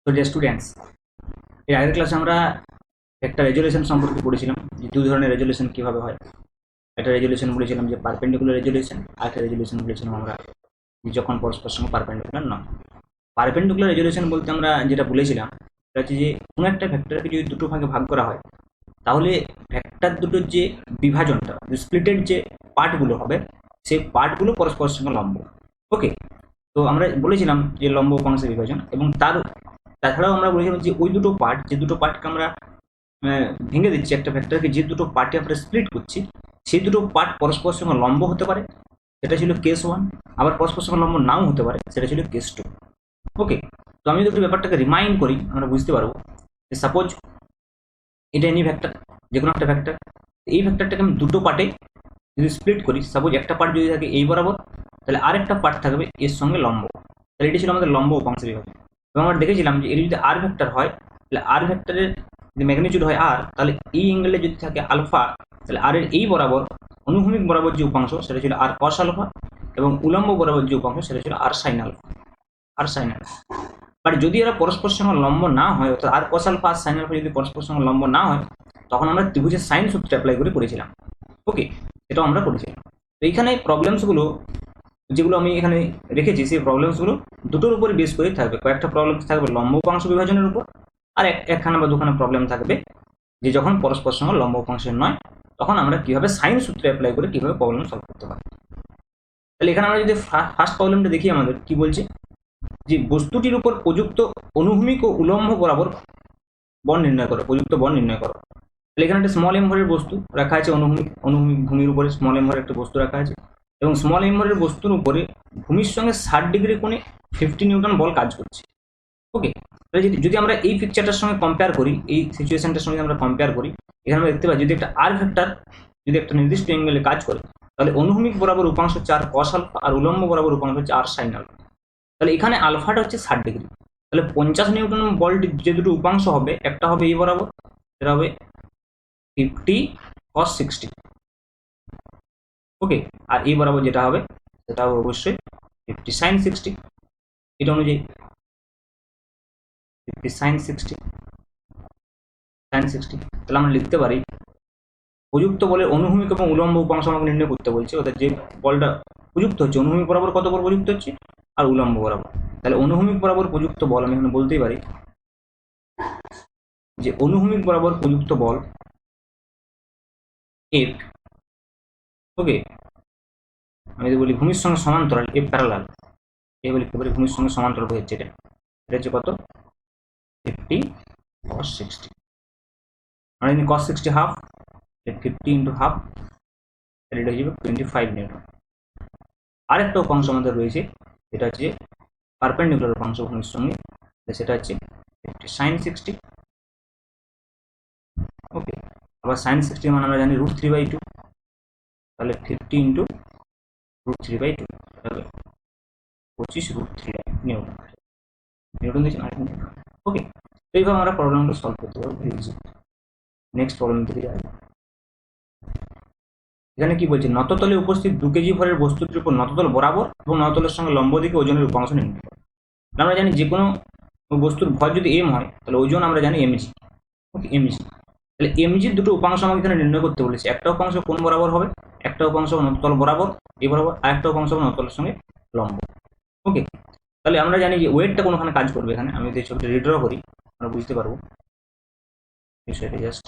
তো dear students, এর আগের ক্লাসে আমরা একটা রেজুলেশন সম্পর্কে পড়েছিলাম যে দুই ধরনের রেজুলেশন কিভাবে হয়। একটা রেজুলেশন বলেছিলাম যে পারপেন্ডিকুলার রেজুলেশন, আর একটা রেজুলেশন বলেছিলাম আমরা যে যখন পরস্পর সঙ্গে পারপেন্ডিকুলার নয়। পারপেন্ডিকুলার রেজুলেশন বলতে আমরা যেটা বলেছিলাম সেটা হচ্ছে যে কোনো একটা ভেক্টরকে যদি দুটো ভাগে ভাগ করা হয় তাহলে ভেক্টর দুটোর যে বিভাজনটা, স্প্লিটেড যে পার্টগুলো হবে সেই পার্টগুলো পরস্পরের সঙ্গে লম্ব। ওকে, তো আমরা বলেছিলাম যে লম্ব উপাংশের বিভাজন, এবং তাছাড়াও আমরা বলেছিলাম যে ওই দুটো পার্ট, যে দুটো পার্টকে আমরা ভেঙে দিচ্ছি, একটা ভেক্টরকে যে দুটো পার্টে আমরা স্প্লিট করছি সেই দুটো পার্ট পরস্পরের সঙ্গে লম্ব হতে পারে, সেটা ছিল কেস 1। আবার পরস্পরের সঙ্গে লম্ব নাও হতে পারে, সেটা ছিল কেস 2। ওকে, তো আমি যদি একটু ব্যাপারটাকে রিমাইন্ড করি আমরা বুঝতে পারবো যে সাপোজ এটা এনি ভেক্টর, যে কোনো একটা ভেক্টর, এই ভেক্টরটাকে আমি দুটো পার্টে যদি স্প্লিট করি, সাপোজ একটা পার্ট যদি থাকে এই বরাবর, তাহলে আরেকটা পার্ট থাকবে এর সঙ্গে লম্ব। তাহলে এটি ছিল আমাদের লম্ব উপাংশের বিভাজন। এবং আমরা দেখেছিলাম যে এর যদি আর ভেক্টর হয় তাহলে আর ভেক্টরের যদি ম্যাগনিটিউড হয় আর, তাহলে এই অ্যাঙ্গেলে যদি থাকে আলফা, তাহলে আর এর এই বরাবর অনুভূমিক বরাবর যে উপাংশ সেটা ছিল আর কস আলফা, এবং উলম্ব বরাবর যে উপাংশ সেটা ছিল R sine alpha. R sine alpha, but যদি এরা পরস্পর সঙ্গে লম্ব না হয়, অর্থাৎ আর কস আলফা আর সাইন আলফা যদি পরস্পর সঙ্গে লম্ব না হয়, তখন আমরা ত্রিভুজের সাইন সূত্র অ্যাপ্লাই করে করেছিলাম। ওকে, এটাও আমরা করেছিলাম। তো এইখানে প্রবলেমসগুলো যেগুলো আমি এখানে রেখেছি, সেই প্রবলেমসগুলো দুটোর উপরে বেস করে থাকবে। কয়েকটা প্রবলেম থাকবে লম্ব উপাংশ বিভাজনের উপর, আর একখানা বা দুখানা প্রবলেম থাকবে যে যখন পরস্পর সঙ্গে লম্ব উপাংশের নয় তখন আমরা কিভাবে সাইন সূত্র অ্যাপ্লাই করে কিভাবে প্রবলেম সলভ করতে পারি। তাহলে এখানে আমরা যদি ফার্স্ট প্রবলেমটা দেখি, আমাদের কি বলছে যে বস্তুটির উপর প্রযুক্ত অনুভূমিক ও উলম্ব বরাবর বল নির্ণয় করো, প্রযুক্ত বল নির্ণয় করো। তাহলে এখানে একটা স্মল এম ভরের বস্তু রাখা আছে, অনুভূমিক ভূমির উপরে স্মল এম ভরের একটা বস্তু রাখা আছে, এবং স্মল এম ভরের বস্তুর উপরে ভূমির সঙ্গে 60 ডিগ্রি কোণে 50 নিউটন বল কাজ করছে। ওকে, তাহলে যদি আমরা এই পিকচারটার সঙ্গে কম্পেয়ার করি, এই সিচুয়েশনটার সঙ্গে আমরা কম্পেয়ার করি, এখানে আমরা দেখতে পাই যদি একটা আর ভেক্টর যদি একটা নির্দিষ্ট অ্যাঙ্গেলে কাজ করে, তাহলে অনুভূমিক বরাবর উপাংশ হচ্ছে আর কস আলফা, আর উলম্ব বরাবর উপাংশ হচ্ছে আর সাইন আলফা। তাহলে এখানে আলফাটা হচ্ছে 60 ডিগ্রি। তাহলে 50 নিউটন বলটি যে দুটো উপাংশ হবে, একটা হবে এই বরাবর, সেটা হবে 50 cos 60। ওকে, আর এই বরাবর যেটা হবে সেটা হবে অবশ্যই 50 sin 60। এটা অনুযায়ী 50 sin 60 তাহলে আমরা লিখতে পারি প্রযুক্ত বলের অনুভূমিক এবং উলম্ব উপাংশ আমাকে নির্ণয় করতে বলছে, অর্থাৎ যে বলটা প্রযুক্ত হচ্ছে অনুভূমিক বরাবর কত বল প্রযুক্ত হচ্ছে আর উলম্ব বরাবর। তাহলে অনুভূমিক বরাবর প্রযুক্ত বল আমি এখানে বলতেই পারি যে অনুভূমিক বরাবর প্রযুক্ত বল এফ। ওকে, আমি যদি বলি ভূমির সঙ্গে সমান্তরাল, এফ প্যারালাল, এ বলি কি বলি ভূমির সঙ্গে সমান্তরাল হচ্ছে, এটা হচ্ছে কত 50 cos 60। আমরা যদি cos 60 হাফ, 50 ইন্টু হাফ, তাহলে এটা হয়ে যাবে 25 নিউটন। আরেকটা উপাংশ আমাদের রয়েছে, যেটা হচ্ছে পারপেন্ডিকুলার উপাংশ ভূমির সঙ্গে, সেটা হচ্ছে 50 sin 60। ওকে, আবার sin 60 মানে আমরা জানি √3/2, তাহলে 50 ইন্টু √3/2 হবে 25 √3 নিউটন। নিউটন দিয়েছেন আর নিউটন। ওকে, তো এইভাবে আমরা প্রবলেমটা সলভ করতে পারবো ভেরি ইজি। নেক্সট প্রবলেম থেকে যাই। এখানে কি বলছে, নততলে উপস্থিত 2 কেজি ভরের বস্তুটির উপর নততল বরাবর এবং নততলের সঙ্গে লম্ব দিকে ওজনের উপাংশ নির্ণয় করো। আমরা জানি যে কোনো বস্তুর ভর যদি এম হয় তাহলে ওজন আমরা জানি এমজি। ওকে, এমজি। তাহলে এমজির দুটো উপাংশ আমাকে এখানে নির্ণয় করতে বলেছে। একটা উপাংশ কোন বরাবর হবে, একটা উপাংশ নততল বরাবর এই বরাবর, আর একটা উপাংশ নততলের সঙ্গে লম্ব। ওকে, তাহলে আমরা জানি যে ওয়েটটা কোনখানে কাজ করবে। এখানে আমি যদি ছবিটা রিড্র করি আমরা বুঝতে পারবো বিষয়টা। জাস্ট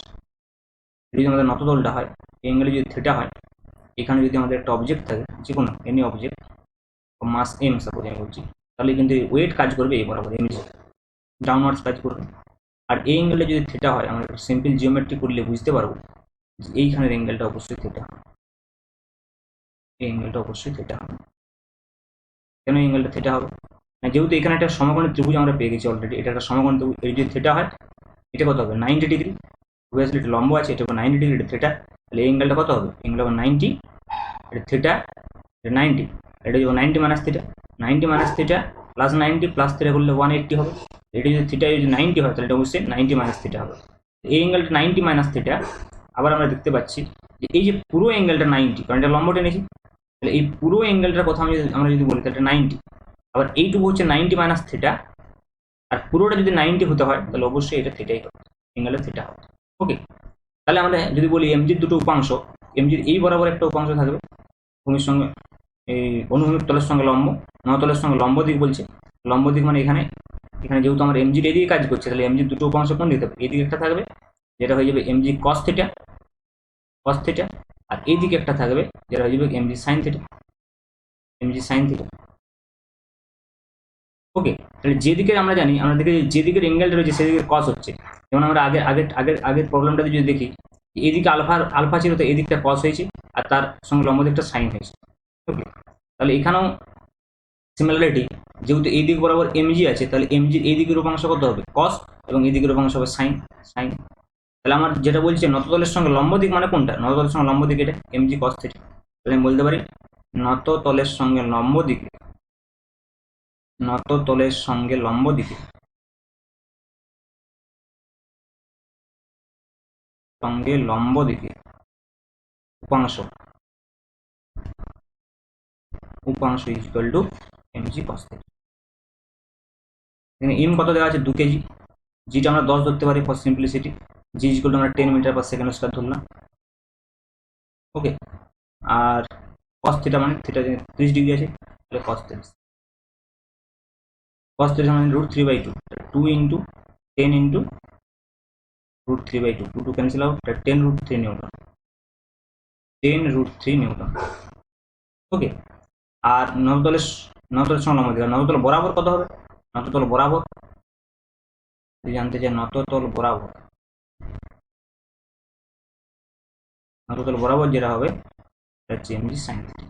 যদি আমাদের নততলটা হয়, এই অ্যাঙ্গেলে যদি থিটা হয়, এখানে যদি আমাদের একটা অবজেক্ট থাকে, যে কোনো এনি অবজেক্ট মাস এম সাপোজ আমি বলছি, তাহলে কিন্তু ওয়েট কাজ করবে এই বরাবর, এমজি ডাউনওয়ার্ডস কাজ করবে। আর এই অ্যাঙ্গেলে যদি থিটা হয়, আমরা সিম্পল জিওমেট্রি করলে বুঝতে পারবো যে এইখানের অ্যাঙ্গেলটা অবশ্যই থিটা হবে, এই অ্যাঙ্গেলটা অবশ্যই থিটা হবে। কেন এই অ্যাঙ্গেলটা থিটা হবে? না, যেহেতু এখানে একটা সমকোণী ত্রিভুজ আমরা পেয়ে গেছি অলরেডি, এটা একটা সমকোণী ত্রিভুজ, এই যদি থিটা হয় এটা কত হবে 90 ডিগ্রি। অবভিয়াসলি এটা লম্ব আছে, এটা 90 ডিগ্রি, এটা থিটা, তাহলে এই অ্যাঙ্গেলটা কত হবে, অ্যাঙ্গেল হবে 90, এটা থিটা, এটা 90, এটা যদি 90 minus theta, 90 minus theta plus 90 plus theta করলে 180 হবে। এটা যদি থিটা যদি 90 হয় তাহলে এটা অবশ্যই 90 মাইনাস থিটা হবে। এই অ্যাঙ্গেলটা 90 মাইনাস থিটা। আবার আমরা দেখতে পাচ্ছি যে এই যে পুরো অ্যাঙ্গেলটা 90, কারণ এটা লম্ব টেনেছি, তাহলে এই পুরো অ্যাঙ্গেলটার কথা আমরা যদি বলি তাহলে 90, আবার এইটুকু হচ্ছে 90 মাইনাস থিটা, আর পুরোটা যদি 90 হতে হয় তাহলে অবশ্যই এটা থিটাই হবে, অ্যাঙ্গেলটা থিটা হবে। ওকে, তাহলে আমরা যদি বলি এমজির দুটো উপাংশ, এমজির এই বরাবর একটা উপাংশ থাকবে ভূমির সঙ্গে এই অনুভূমিক তলের সঙ্গে লম্ব, নতলের সঙ্গে লম্ব দিক বলছে। লম্ব দিক মানে এখানে এখানে যেহেতু আমার এমজির এদিকে কাজ করছে, তাহলে এমজির দুটো উপাংশ কোন দিকে থাকবে? এদিকে একটা থাকবে যেটা হয়ে যাবে mg cos theta, cos theta, আর এইদিকে একটা থাকবে যেটা হয়ে যাবে mg sine theta, mg sine theta. Okay, তাহলে যেদিকে আমরা জানি, আমরা দেখি যেদিকের অ্যাঙ্গেলটা রয়েছে সেদিকে কস হচ্ছে। যেমন আমরা আগের প্রবলেমটাতে যদি দেখি, এদিকে আলফা ছিল তো এদিকটা কস হয়েছে, আর তার সঙ্গে লম্ব দিকটা সাইন হয়েছে। ওকে, তাহলে এখানেও সিমিলারিটি, যেহেতু এই দিক বরাবর এমজি আছে, তাহলে এমজির এই দিকের উপাংশ কত হবে? কস, এবং এই দিকের উপাংশ হবে সাইন, সাইন। তাহলে আমার যেটা বলছে নততলের সঙ্গে লম্ব দিক মানে কোনটা? নততলের সঙ্গে লম্ব দিক এটা এমজি কস থিটা। তাহলে আমি বলতে পারি নততলের সঙ্গে লম্ব দিকে, নততলের সঙ্গে লম্ব দিকে, সঙ্গে লম্ব দিকে উপাংশ, উপাংশ equal to MG cos theta. এখানে এম কত দেওয়া আছে? 2 কেজি। জিটা আমরা 10 ধরতে পারি for simplicity. G equal to আমরা 10 মিটার পার সেকেন্ড স্কয়ার ধরলাম। ওকে, আর কস থিটা মানে থিটা 30 ডিগ্রি আছে, তাহলে কস 30, কস 30 মানে √3/2, 2 into 10 into √3/2, 2 two cancel out, 10√3 newton, 10√3 newton. Okay, আর নবতলের সঙ্গে লম্ব দিক, নবতল বরাবর কত হবে? নততল বরাবর যদি জানতে চাই, নততল বরাবর, নততল বরাবর যেটা হবে এটা হচ্ছে MG sine theta,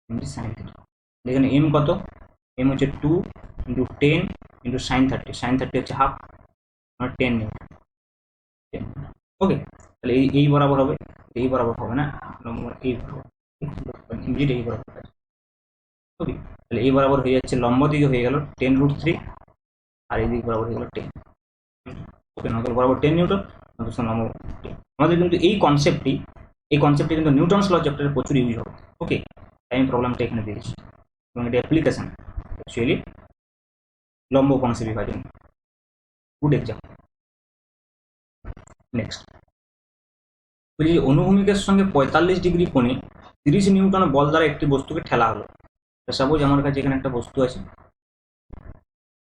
mg sine theta. এখানে এম কত? এম হচ্ছে 2 ইন্টু 10 ইন্টু সাইন 30, সাইন 30 হচ্ছে হাফ, মানে 10 নিউটন, 10। ওকে, তাহলে এই বরাবর হবে, এই বরাবর হবে না, এই বরাবর, এমজিটা এই বরাবর আছে। ওকে, তাহলে এই বরাবর হয়ে যাচ্ছে লম্ব দিকে হয়ে গেল 10√3, আর এই দিক বরাবর হয়ে গেল 10। ওকে, নতল বরাবর 10 নিউটন, নতল লম্ব 10। আমাদের কিন্তু এই কনসেপ্টটি কিন্তু নিউটনস ল চ্যাপ্টারে প্রচুর ইউজ হবে। ওকে, তাই আমি প্রবলেমটা এখানে দিয়েছি, এবং এটা অ্যাপ্লিকেশন অ্যাকচুয়ালি লম্ব উপাংশে বিভাজন। Good exam. নেক্সট বলছি যে অনুভূমিকের সঙ্গে 45 ডিগ্রি কোণে 30 নিউটন বল দ্বারা একটি বস্তুকে ঠেলা হলো। সাপোজ আমার কাছে এখানে একটা বস্তু আছে,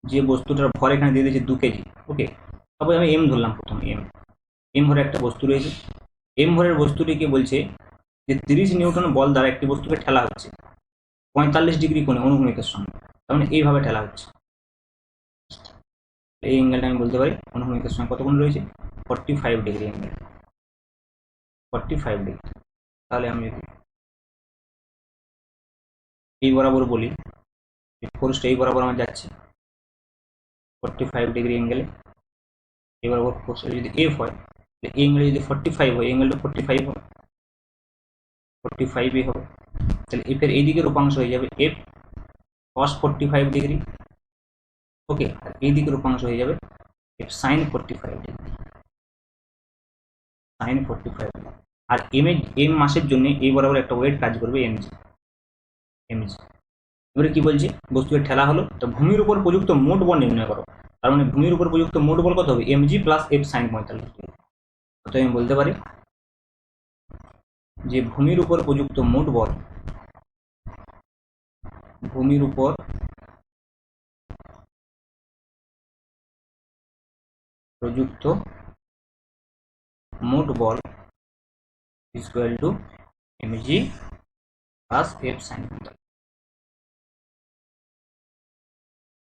যে বস্তুটার ভর এখানে দিয়ে দিয়েছে 2 কেজি। ওকে, সাপোজ আমি এম ধরলাম, প্রথমে এম ভরের একটা বস্তু রয়েছে। এম ভরের বস্তুটিকে বলছে যে 30 নিউটন বল দ্বারা একটি বস্তুকে ঠেলা হচ্ছে 45 ডিগ্রি কোণে অনুভূমিকের সঙ্গে, তার মানে এইভাবে ঠেলা হচ্ছে। এই অ্যাঙ্গেলটা আমি বলতে পারি অনুভূমিকের সঙ্গে কত কোণ রয়েছে? 45 ডিগ্রি অ্যাঙ্গেল, 45 ডিগ্রি। তাহলে আমি যদি এই বরাবর বলি, ফোর্সটা এই বরাবর আমার যাচ্ছে 45 ডিগ্রি অ্যাঙ্গেলে, এই বরাবর ফোর্সটা যদি এফ হয়, এই অ্যাঙ্গেলে যদি 45 হয়, অ্যাঙ্গেলটা 45 হবে, 45ই হবে। তাহলে এফ এর এই দিকের উপাংশ হয়ে যাবে এফ cos 45 ডিগ্রি। ওকে, আর এই দিকের উপাংশ হয়ে যাবে F sine 45 degree, sine 45 degree. আর এম মাসের জন্য এই বরাবর একটা ওয়েট কাজ করবে এমজি, এমজি। এবারে কি বলছে? বস্তুকে ঠেলা হলো, তো ভূমির উপর প্রযুক্ত মোট বল নির্ণয় করো। তার মানে ভূমির উপর প্রযুক্ত মোট বল কত হবে? M G plus F sine 45 degree. অতএব আমি বলতে পারি যে ভূমির উপর প্রযুক্ত মোট বল, ভূমির উপর প্রযুক্ত মোট বল equal to mg plus F sine.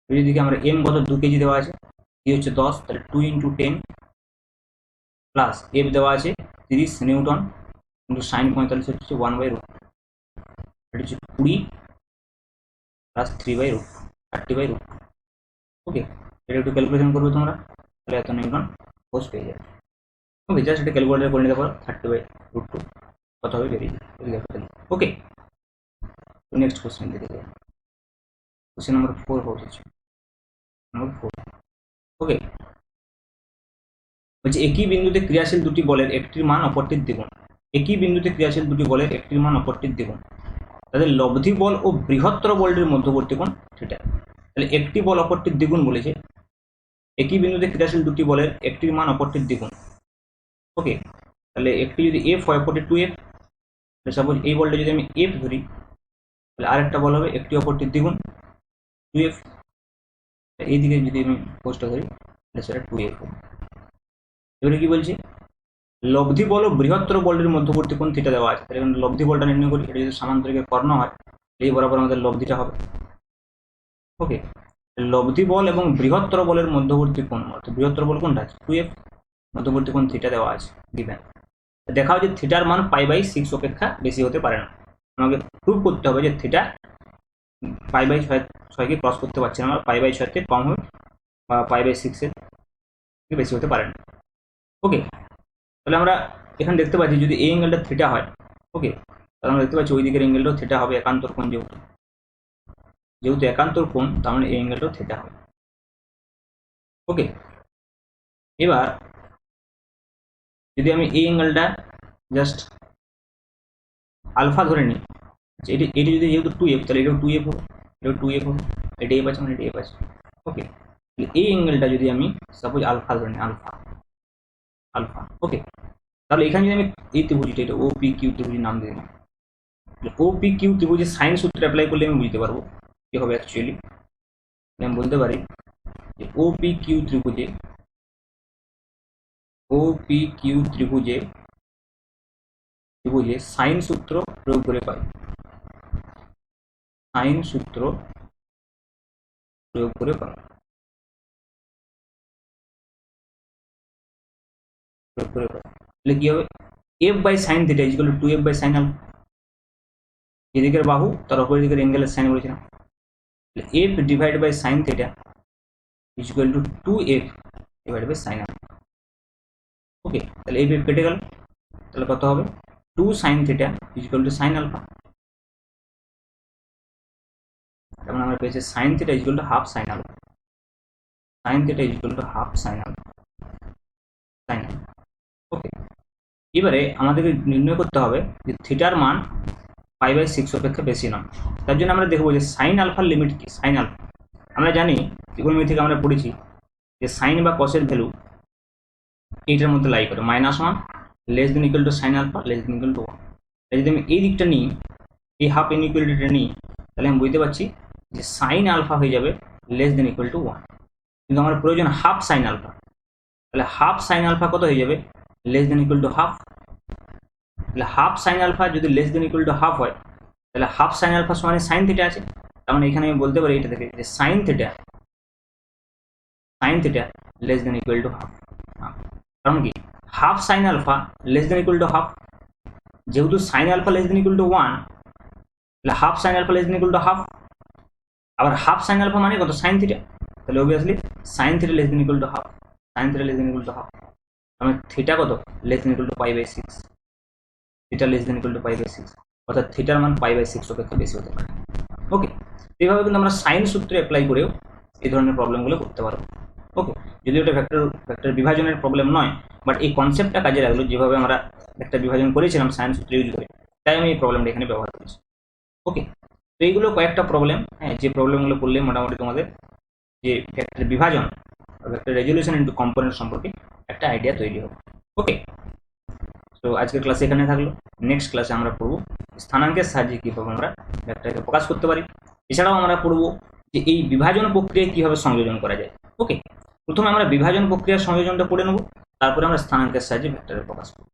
এদিকে আমরা এম কত 2 কেজি দেওয়া আছে, কি হচ্ছে 10, তাহলে 2 ইন্টু 10 প্লাস এফ দেওয়া আছে 30 নিউটন ইন্টু সাইন 45 হচ্ছে 1/√, এটা হচ্ছে 20 প্লাস 3/√, 30/√। ওকে, এটা একটু ক্যালকুলেশন করবে তোমরা, তাহলে এত নিউটন ফোর্স পেয়ে যাবে। ওকে, জাস্ট এটা ক্যালকুলেটার করে নিতে পারো, 30/√2 কত হবে বেরিয়ে যাবে। ওকে, তো নেক্সট কোশ্চেন দিকে যাই। কোশ্চেন নাম্বার 4 হচ্ছে নম্বর 4। ওকে, বলছে একই বিন্দুতে ক্রিয়াশীল দুটি বলের একটির মান অপরটির দ্বিগুণ। একই বিন্দুতে ক্রিয়াশীল দুটি বলের একটির মান অপরটির দ্বিগুণ, তাদের লব্ধি বল ও বৃহত্তর বলটির মধ্যবর্তী কোণ থিটা। তাহলে একটি বল অপরটির দ্বিগুণ বলেছে, একই বিন্দুতে ক্রিয়াশীল দুটি বলের একটির মান অপরটির দ্বিগুণ। ওকে, তাহলে একটি যদি এফ হয় অপরটি 2f, সাপোজ এই বলটা যদি আমি এফ ধরি, তাহলে আরেকটা বল হবে একটি অপরটির দ্বিগুণ 2f। এইদিকে যদি আমি পোস্টটা ধরি তাহলে সেটা 2f হবে। এবারে কি বলছি, লব্ধি বল ও বৃহত্তর বলটির মধ্যবর্তী কোণ থিটা দেওয়া আছে। তাহলে এখানে লব্ধি বলটা নির্ণয় করি, এটা যদি সামান্তরিকের কর্ণ হয় এই বরাবর আমাদের লব্ধিটা হবে। ওকে, লব্ধি বল এবং বৃহত্তর বলের মধ্যবর্তী কোণ, অর্থাৎ বৃহত্তর বল কোনটা আছে 2f, মধ্যবর্তী কোণ থিটা দেওয়া আছে গিভেন। দেখা হয় যে থিটার মান π/6 অপেক্ষা বেশি হতে পারে না। আমাকে প্রুভ করতে হবে যে থিটা π/6কে ক্রস করতে পারছে না, আমার π/6 থেকে কম হবে বা π/6 এর বেশি হতে পারে না। ওকে, তাহলে আমরা এখানে দেখতে পাচ্ছি যদি এই অ্যাঙ্গেলটা থিটা হয়, ওকে, তাহলে আমরা দেখতে পাচ্ছি ওই দিকের অ্যাঙ্গেলটাও থিটা হবে, একান্তর কোণ যেহেতু একান্তর কোণ, তার মানে এই অ্যাঙ্গেলটাও থিটা হবে। ওকে, এবার যদি আমি এই অ্যাঙ্গেলটা জাস্ট আলফা ধরে নিই, এটি যদি যেহেতু 2f, তাহলে এটাও 2f হবে, এটাও 2f হবে, এটা এফ আছে মানে এটা এফ আছে। ওকে, এই অ্যাঙ্গেলটা যদি আমি সাপোজ আলফা ধরে নিই, আলফা। ওকে, তাহলে এখানে যদি আমি এই ত্রিভুজটা, এটা ওপি কিউ ত্রিভুজের নাম দিয়ে দিই, ওপি কিউ ত্রিভুজের সাইন সূত্র অ্যাপ্লাই করলে আমি বুঝতে পারবো কি হবে। অ্যাকচুয়ালি আমি বলতে পারি যে ওপি কিউ ত্রিভুজে সাইন সূত্র প্রয়োগ করে পাই, সাইন সূত্র প্রয়োগ করে পাই, তাহলে কি হবে, f/sin θ = 2f/sin α। এদিকের বাহু তার অপর দিকের অ্যাঙ্গেলের সাইন বলেছিলাম, f/sin θ = 2f/sin α। ওকে, তাহলে f কেটে গেল, তাহলে কত হবে 2sin θ = sin α। তার মানে আমরা পেয়েছি sin θ = half sin α, sin θ = half sin α। ওকে, এবারে আমাদেরকে নির্ণয় করতে হবে যে থিটার মান π/6 অপেক্ষা বেশি নয়। তার জন্য আমরা দেখবো যে সাইন আলফার লিমিট কি। সাইন আলফা আমরা জানি ত্রিকোণমিতি থেকে আমরা পড়েছি যে সাইন বা কসের ভ্যালু এইটার মধ্যে লাই করে, -1 < sin আলফা < 1। যদি আমি এই দিকটা নিই, এই হাফ ইনইকুয়ালিটিটা নিই, তাহলে আমি বুঝতে পারছি যে সাইন আলফা হয়ে যাবে < 1। কিন্তু আমার প্রয়োজন হাফ সাইন আলফা, তাহলে হাফ সাইন আলফা কত হয়ে যাবে < হাফ। তাহলে হাফ সাইন আলফা যদি < হাফ হয়, তাহলে হাফ সাইন আলফা সমান সাইন থিটা আছে। তার মানে এখানে আমি বলতে পারি এটা থেকে যে সাইন থিটা < হাফ। কারণ কি হাফ সাইন আলফা < হাফ, যেহেতু সাইন আলফা < 1, তাহলে হাফ সাইন আলফা < হাফ, আবার হাফ সাইন আলফা মানে কত সাইন থিটা, তাহলে obviously sine theta < half, sine theta < half. মানে থিটা কত π/6, থিটা π/6, অর্থাৎ থিটার মান π/6 অপেক্ষা বেশি হতে পারে। ওকে, এইভাবে কিন্তু আমরা সাইন সূত্রে অ্যাপ্লাই করেও এই ধরনের প্রবলেমগুলো করতে পারবো। ওকে, যদিও এটা ভেক্টর বিভাজনের প্রবলেম নয়, বাট এই কনসেপ্টটা কাজে লাগলো, যেভাবে আমরা ভেক্টর বিভাজন করেছিলাম সাইন সূত্র ইউজ করে, তাই আমি এই প্রবলেমটা এখানে ব্যবহার করেছি। ওকে, তো এইগুলো কয়েকটা প্রবলেম, হ্যাঁ, যে প্রবলেমগুলো করলে মোটামুটি তোমাদের যে ভেক্টর বিভাজন ভেক্টর রেজলিউশন ইনটু কম্পোনেন্ট সম্পর্কে একটা আইডিয়া তৈরি হবে। ওকে, তো আজকের ক্লাসে এখানে থাকলো। নেক্সট ক্লাসে আমরা পড়বো স্থানাঙ্কের সাহায্যে কীভাবে আমরা ভেক্টরকে প্রকাশ করতে পারি। এছাড়াও আমরা পড়বো যে এই বিভাজন প্রক্রিয়ায় কীভাবে সংযোজন করা যায়। ওকে, প্রথমে আমরা বিভাজন প্রক্রিয়ার সংযোজনটা পড়ে নেব, তারপরে আমরা স্থানাঙ্কের সাহায্যে ভেক্টরের প্রকাশ করব।